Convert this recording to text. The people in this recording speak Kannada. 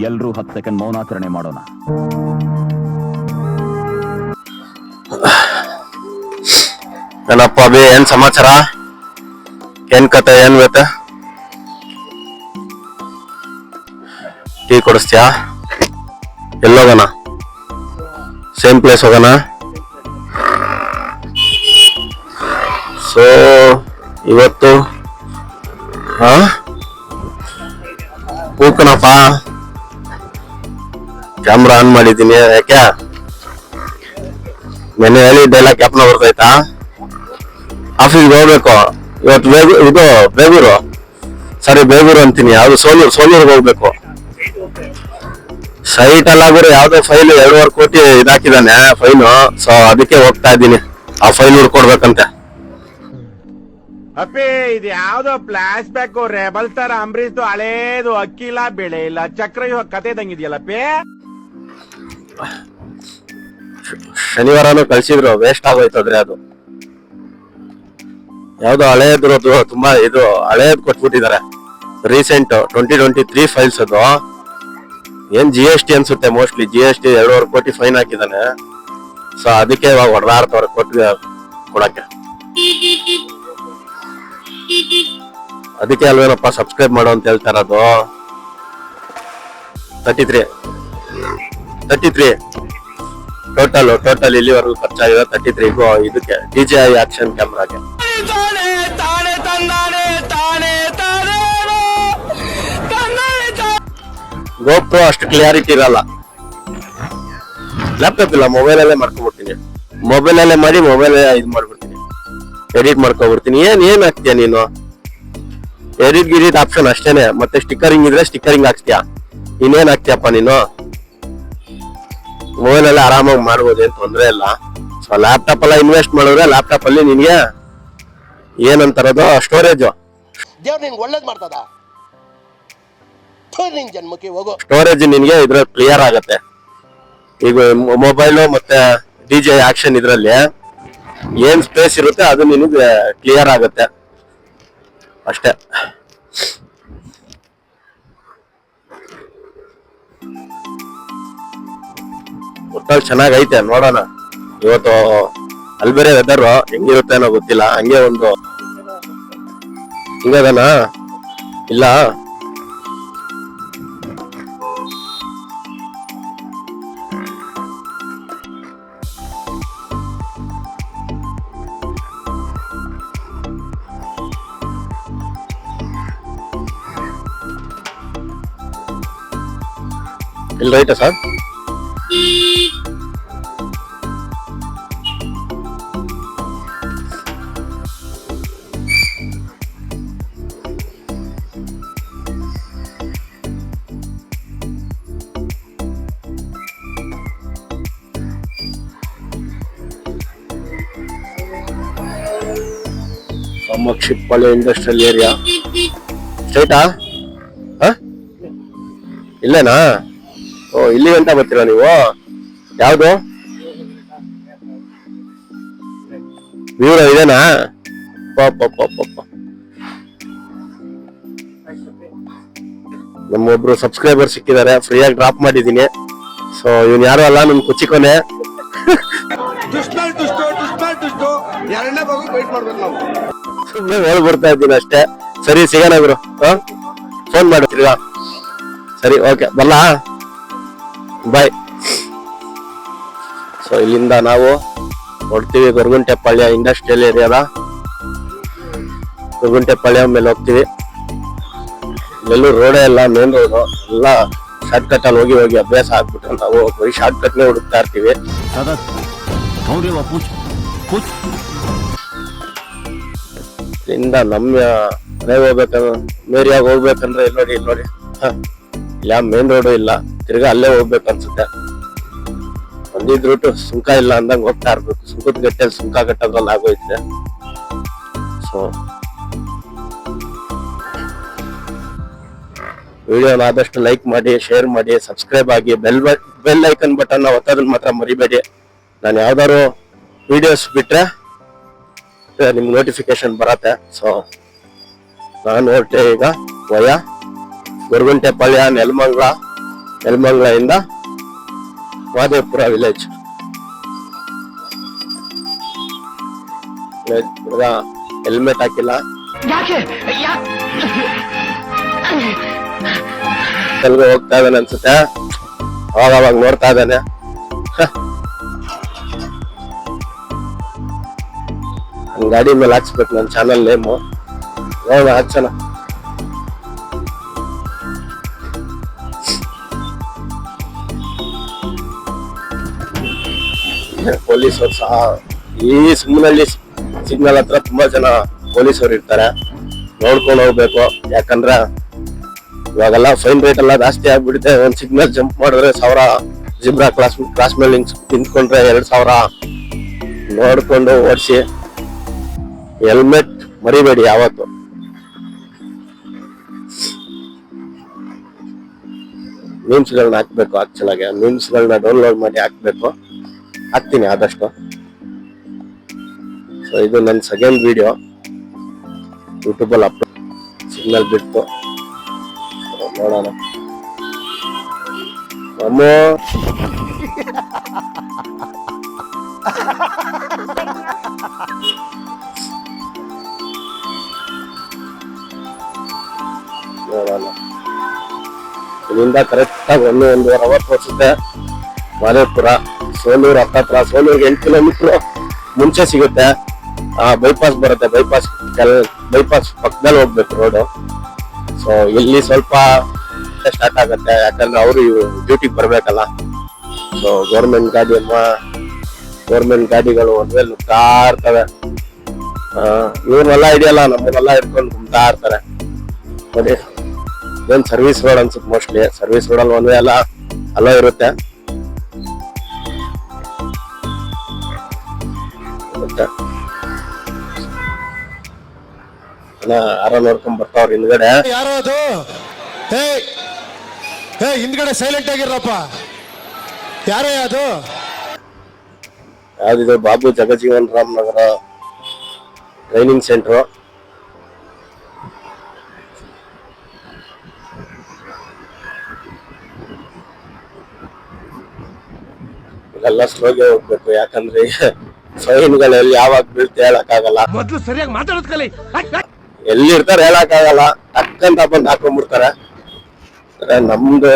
ಎಲ್ರೂ 10 ಸೆಕೆಂಡ್ ಮೌನಾಚರಣೆ ಮಾಡೋಣ. ಏನಪ್ಪ ಅಭಿ, ಏನ್ ಸಮಾಚಾರ? ಏನ್ ಕತೆ, ಏನ್ ಬೇಕ? ಟೀ ಕೊಡಿಸ್ತೀಯಾ? ಎಲ್ಲೋಗೋಣ? ಸೇಮ್ ಪ್ಲೇಸ್ ಹೋಗೋಣ. ಸೊ ಇವತ್ತು ಹೂಕನಪ್ಪ, ಕ್ಯಾಮ್ರಾ ಆನ್ ಮಾಡಿದ್ದೀನಿ. ಯಾಕೆ ನೆನ್ನೆ ಹೇಳಿ ಡೈಲಾಗ್ ಕ್ಯಾಪ್ನ ಬರ್ತಾಯ್ತಾ? ಆಫೀಸ್ಗೆ ಹೋಗ್ಬೇಕು ಇವತ್ತು. ಬೇಗೂರು ಅಂತೀನಿ, ಯಾವ್ದು ಸೋಲೂರ್ಗೆ ಹೋಗ್ಬೇಕು. ಸೈಟ್ ಅಲ್ಲಾಗ್ರೆ ಯಾವ್ದೋ ಫೈಲ್ 2.5 ಕೋಟಿ ಇದಾಕಿದಾನೆ ಫೈನು. ಸೊ ಅದಕ್ಕೆ ಹೋಗ್ತಾ ಇದ್ದೀನಿ, ಆ ಫೈಲ್ ಹುಡ್ಕೊಡ್ಬೇಕಂತೆ. ಅಪ್ಪಿ, ಇದು ಯಾವ್ದೋ ಫ್ಲಾಶ್ ಬ್ಯಾಕ್ ರೆಬಲ್ ತರ ಅಂಬರೀಶ್ದು ಹಳೇದು. ಅಕ್ಕಿ ಇಲ್ಲ, ಬೆಳೆ ಇಲ್ಲ, ಚಕ್ರ ಇವಾಗ ಕತೆ ಇದಂಗಿದ್ಯಲ್ಲಪ್ಪಿ. ಶನಿವಾರನು ಕಳ್ಸಿದ್ರು, ವೇಸ್ಟ್ ಆಗೋಯ್ತದ್ರಿ ಅದು. ಯಾವ್ದೋ ಹಳೇದ್ರದ್ದು, ತುಂಬಾ ಇದು ಹಳೇದ್ ಕೊಟ್ಬಿಟ್ಟಿದ್ದಾರೆ. ರೀಸೆಂಟ್ 2023 ಫೈಲ್ಸ್ ಅದು. ಏನ್ GST ಅನ್ಸುತ್ತೆ, ಮೋಸ್ಟ್ಲಿ GST 2.5 ಕೋಟಿ ಫೈನ್ ಹಾಕಿದಾನೆ. ಸೊ ಅದಕ್ಕೆ ಇವಾಗ ಹೊಡೆದಾಡ್ತವ್ರೆ ಕೊಡಕ್ಕೆ. ಅದಕ್ಕೆ ಅಲ್ವೇನಪ್ಪ ಸಬ್ಸ್ಕ್ರೈಬ್ ಮಾಡು ಅಂತ ಹೇಳ್ತಾ ಇರೋದು. 33 ಟೋಟಲ್ ಇಲ್ಲಿವರೆಗೂ ಖರ್ಚಾಗಿದೆ 33 ಇದಕ್ಕೆ DJI ಆಕ್ಷನ್ ಕ್ಯಾಮ್ರಾಗೆ. GoPro ಅಷ್ಟು ಕ್ಲಿಯಾರಿಟಿ ಇರಲ್ಲ. ಲ್ಯಾಪ್ಟಾಪ್ ಇಲ್ಲ, ಮೊಬೈಲಲ್ಲೇ ಮಾಡ್ಕೊಂಡ್ಬಿಡ್ತೀನಿ. ಮೊಬೈಲಲ್ಲೇ ಮಾಡಿ ಮೊಬೈಲ್ ಇದು ಮಾಡ್ಬಿಡ್ತೀನಿ, ಎಡಿಟ್ ಮಾಡ್ಕೊಂಡ್ಬಿಡ್ತೀನಿ. ಏನ್ ಹಾಕ್ತೀಯ ನೀನು? ಎಡಿಟ್ ಆಪ್ಷನ್ ಅಷ್ಟೇನೆ. ಮತ್ತೆ ಸ್ಟಿಕ್ಕರಿಂಗ್ ಇದ್ರೆ ಸ್ಟಿಕ್ಕರಿಂಗ್ ಹಾಕ್ತೀಯಾ? ಇನ್ನೇನ್ ಹಾಕ್ತೀಯಪ್ಪ ನೀನು? ಮೊಬೈಲಲ್ಲೇ ಆರಾಮಾಗಿ ಮಾಡ್ಬೋದು, ಏನ್ ತೊಂದ್ರೆ ಇಲ್ಲ. ಸೊ ಲ್ಯಾಪ್ಟಾಪ್ ಎಲ್ಲ ಇನ್ವೆಸ್ಟ್ ಮಾಡಿದ್ರೆ ಲ್ಯಾಪ್ಟಾಪ್ ಅಲ್ಲಿ ನಿನ್ಗೆ ಏನಂತಾರದು, ಸ್ಟೋರೇಜ್ ಒಳ್ಳೇದ್ ಮಾಡ್ತದ. ಜನ್ಮಕ್ಕೆ ಹೋಗೋ ಸ್ಟೋರೇಜ್ ನಿನ್ಗೆ ಇದ್ರ ಕ್ಲಿಯರ್ ಆಗತ್ತೆ. ಈಗ ಮೊಬೈಲು ಮತ್ತೆ DJI ಆಕ್ಷನ್ ಇದ್ರಲ್ಲಿ ಏನ್ ಸ್ಪೇಸ್ ಇರುತ್ತೆ ಅದು ನಿನಗೆ ಕ್ಲಿಯರ್ ಆಗತ್ತೆ ಅಷ್ಟೇ. ಒಟ್ಟಲ್ಲಿ ಚೆನ್ನಾಗೈತೆ, ನೋಡೋಣ. ಇವತ್ತು ಅಲ್ಲಿ ಬೇರೆ ವೆದರ್ ಹೆಂಗಿರುತ್ತೆ ಅನ್ನೋ ಗೊತ್ತಿಲ್ಲ. ಹಂಗೆ ಒಂದು ಹಿಂಗದನ ಇಲ್ಲ. ಇಲ್ಲಿ ರೈಟಾ ಸರ್? ಶಿಪ್ಪಳ್ಳಿ ಇಂಡಸ್ಟ್ರಿಯಲ್ ಏರಿಯಾ ಸ್ಟ್ರೈಟಾ? ಇಲ್ಲೇನಾ? ಓ, ಇಲ್ಲಿ ಗಂಟ ಬರ್ತೀರಾ ನೀವು? ಯಾವ್ದು ವ್ಯೂರ ಇದೇನಾ? ನಮ್ಮೊಬ್ರು ಸಬ್ಸ್ಕ್ರೈಬರ್ ಸಿಕ್ಕಿದ್ದಾರೆ, ಫ್ರೀಯಾಗಿ ಡ್ರಾಪ್ ಮಾಡಿದೀನಿ. ಸೊ ಇವನ್ ಯಾರು ಅಲ್ಲ, ನನ್ ಕುಚಿಕೊನೆ. ಸುಮ್ಮನೆ ಹೇಳ್ಬಿಡ್ತಾ ಇದ್ದೀನಿ ಅಷ್ಟೇ. ಸರಿ, ಸಿಗೋಣ ಗುರು. ಫೋನ್ ಮಾಡ್ತೀರಾ? ಸರಿ, ಓಕೆ, ಬರ್ಲಾ? ಬಾಯ್. ಸೊ ಇಲ್ಲಿಂದ ನಾವು ಹೊಡ್ತೀವಿ ಗೊರಗುಂಟೆಪಾಳ್ಯ ಇಂಡಸ್ಟ್ರಿಯಲ್ ಏರಿಯಾದ. ಗೊರಗುಂಟೆಪಾಳ್ಯ ಮೇಲೆ ಹೋಗ್ತೀವಿ. ಎಲ್ಲೂ ರೋಡೇ ಇಲ್ಲ, ಮೇನ್ ರೋಡು ಎಲ್ಲ ಶಾರ್ಟ್ ಕಟ್ ಅಲ್ಲಿ ಹೋಗಿ ಅಭ್ಯಾಸ ಆಗ್ಬಿಟ್ಟು ನಾವು ಬರೀ ಶಾರ್ಟ್ ಕಟ್ನೇ ಹುಡುಕ್ತಾ ಇರ್ತೀವಿ. ಇಲ್ಲಿಂದ ನಮ್ಮ ಮನೆಗೆ ಹೋಗ್ಬೇಕಂದ್ರೆ, ಮೇರಿಯಾಗ ಹೋಗ್ಬೇಕಂದ್ರೆ ಇಲ್ಲಿ ನೋಡಿ ಯಾವ ಮೇನ್ ರೋಡು ಇಲ್ಲ, ತಿರ್ಗಾ ಅಲ್ಲೇ ಹೋಗ್ಬೇಕು ಅನ್ಸುತ್ತೆ. ಒಂದಿದ್ ರೂಟು ಸುಂಕ ಇಲ್ಲ ಅಂದಂಗ ಹೋಗ್ತಾ ಇರ್ಬೇಕು. ಸುಂಕದ ಗಟ್ಟೆಯಲ್ಲಿ ಸುಂಕ ಕಟ್ಟೋದ್ರಲ್ಲಿ ಆಗೋಯ್ತೆ. ಸೊ ವಿಡಿಯೋನ ಆದಷ್ಟು ಲೈಕ್ ಮಾಡಿ, ಶೇರ್ ಮಾಡಿ, ಸಬ್ಸ್ಕ್ರೈಬ್ ಆಗಿ, ಬೆಲ್ ಐಕನ್ ಬಟನ್ ಒತ್ತೋದನ್ನ ಮಾತ್ರ ಮರಿಬೇಡಿ. ನಾನು ಯಾವ್ದಾದ್ರು ವಿಡಿಯೋಸ್ ಬಿಟ್ರೆ ನಿಮ್ಗೆ ನೋಟಿಫಿಕೇಶನ್ ಬರತ್ತೆ. ಸೊ ನಾನು ಹೊರಟೆ ಈಗ ವಯ ಗೊರಗುಂಟೆಪಾಳ್ಯ ನೆಲಮಂಗಲದಿಂದ ಮಾದೇವಪುರ ವಿಲೇಜ್. ಹೆಲ್ಮೆಟ್ ಹಾಕಿಲ್ಲ, ಎಲ್ಗೋ ಹೋಗ್ತಾ ಇದ್ದಾನೆ ಅನ್ಸುತ್ತೆ, ಅವಾಗ ನೋಡ್ತಾ ಇದ್ದಾನೆ. ನನ್ ಗಾಡಿ ಮೇಲೆ ಹಾಕ್ಸ್ಬೇಕು ನನ್ನ ಚಾನಲ್ ನೇಮು. ನೋಡೋಣ ಹಾಕ್ಸೋಣ. ಪೊಲೀಸರು ಸಹ ಈ ಸಿಗ್ನಲ್ ಹತ್ರ ತುಂಬಾ ಜನ ಪೊಲೀಸರು ಇರ್ತಾರೆ, ನೋಡ್ಕೊಂಡು ಹೋಗ್ಬೇಕು. ಯಾಕಂದ್ರೆ ಇವಾಗೆಲ್ಲ ಫೈನ್ ರೇಟ್ ಎಲ್ಲ ಜಾಸ್ತಿ ಆಗ್ಬಿಡುತ್ತೆ. ಒಂದ್ ಸಿಗ್ನಲ್ ಜಂಪ್ ಮಾಡಿದ್ರೆ 1000, ಜಿಬ್ರಾ ಕ್ರಾಸ್ ಮೇಲೆ ನಿಂತ್ಕೊಂಡ್ರೆ 2000. ನೋಡ್ಕೊಂಡು ಓಡಿಸಿ. ಹೆಲ್ಮೆಟ್ ಮರಿಬೇಡಿ ಯಾವತ್ತು. ಮೀಮ್ಸ್ಗಳನ್ನ ಹಾಕ್ಬೇಕು, ಆಕ್ಚುಲಾಗಿ ಮೀಮ್ಸ್ಗಳನ್ನ ಡೌನ್ಲೋಡ್ ಮಾಡಿ ಹಾಕ್ಬೇಕು. ಹಾಕ್ತೀನಿ ಆದಷ್ಟು. ಸೊ ಇದು ನನ್ನ ಸೆಕೆಂಡ್ ವಿಡಿಯೋ ಯೂಟ್ಯೂಬಲ್ಲಿ ಅಪ್ಲೋಡ್. ಸಿಗ್ನಲ್ ಬಿಟ್ಟು ನೋಡೋಣ. ಅಮ್ಮೋ ನೋಡೋಣ. ಇಲ್ಲಿಂದ ಕರೆಕ್ಟಾಗಿ 1.5 ಅವರ್ ತೋರಿಸುತ್ತೆ. ಮಾದೇವಪುರ ಸೋಲೂರು ಹತ್ತತ್ರ. ಸೋಲೂರಿಗೆ 8 ಕಿಲೋಮೀಟರ್ ಮುಂಚೆ ಸಿಗುತ್ತೆ. ಬೈಪಾಸ್ ಬರುತ್ತೆ. ಬೈಪಾಸ್ ಪಕ್ಕದಲ್ಲಿ ಹೋಗ್ಬೇಕು ರೋಡು. ಸೊ ಇಲ್ಲಿ ಸ್ವಲ್ಪ ಸ್ಟಾರ್ಟ್ ಆಗುತ್ತೆ, ಯಾಕಂದ್ರೆ ಅವರು ಡ್ಯೂಟಿಗೆ ಬರ್ಬೇಕಲ್ಲ. ಸೊ ಗೌರ್ಮೆಂಟ್ ಗಾಡಿಗಳು ಒಂದೇ ನುಗ್ತಾ ಇರ್ತವೆ. ಇವ್ರನ್ನೆಲ್ಲ ಇದೆಯಲ್ಲ, ನಮ್ಮನ್ನೆಲ್ಲ ಹಿಡ್ಕೊಂಡು ಗುಮ್ತಾ ಇರ್ತಾರೆ ನೋಡಿ. ಏನ್ ಸರ್ವಿಸ್ ರೋಡ್ ಅನ್ಸುತ್ತೆ ಮೋಸ್ಟ್ಲಿ. ಸರ್ವಿಸ್ ರೋಡಲ್ಲಿ ಒಂದೇ ಎಲ್ಲ ಅಲೋ ಇರುತ್ತೆ. ಯಾರೋ ನೋಡ್ಕೊಂಡ್ ಬರ್ತಾವ್ರ ಹಿಂದ್ಗಡೆ. ಯಾರೋ ಅದು ಹಿಂದ್ಗಡೆ ಸೈಲೆಂಟ್ ಆಗಿರಪ್ಪ. ಯಾರೇ ಅದು? ಯಾವ್ದಿದೆ? ಬಾಬು ಜಗಜೀವನ್ ರಾಮ್ ನಗರ ಟ್ರೈನಿಂಗ್ ಸೆಂಟ್ರು. ಇಲ್ಲೆಲ್ಲ ಸ್ಲೋಗೆ ಹೋಗ್ಬೇಕು, ಯಾಕಂದ್ರೆ ಫೈನ್ಗಳಲ್ಲಿ ಯಾವಾಗ ಬೀಳ್ತೆ ಹೇಳಕ್ಕಾಗಲ್ಲ. ಮೊದ್ಲು ಸರಿಯಾಗಿ ಮಾತಾಡೋದ್ ಕಲಿ. ಎಲ್ಲಿರ್ತಾರೆ ಹೇಳಕ್ಕಾಗಲ್ಲ. ಟಕ್ಕಂತ ಬಂದು ಹಾಕೊಂಡ್ಬಿಡ್ತಾರೆ. ನಮ್ದು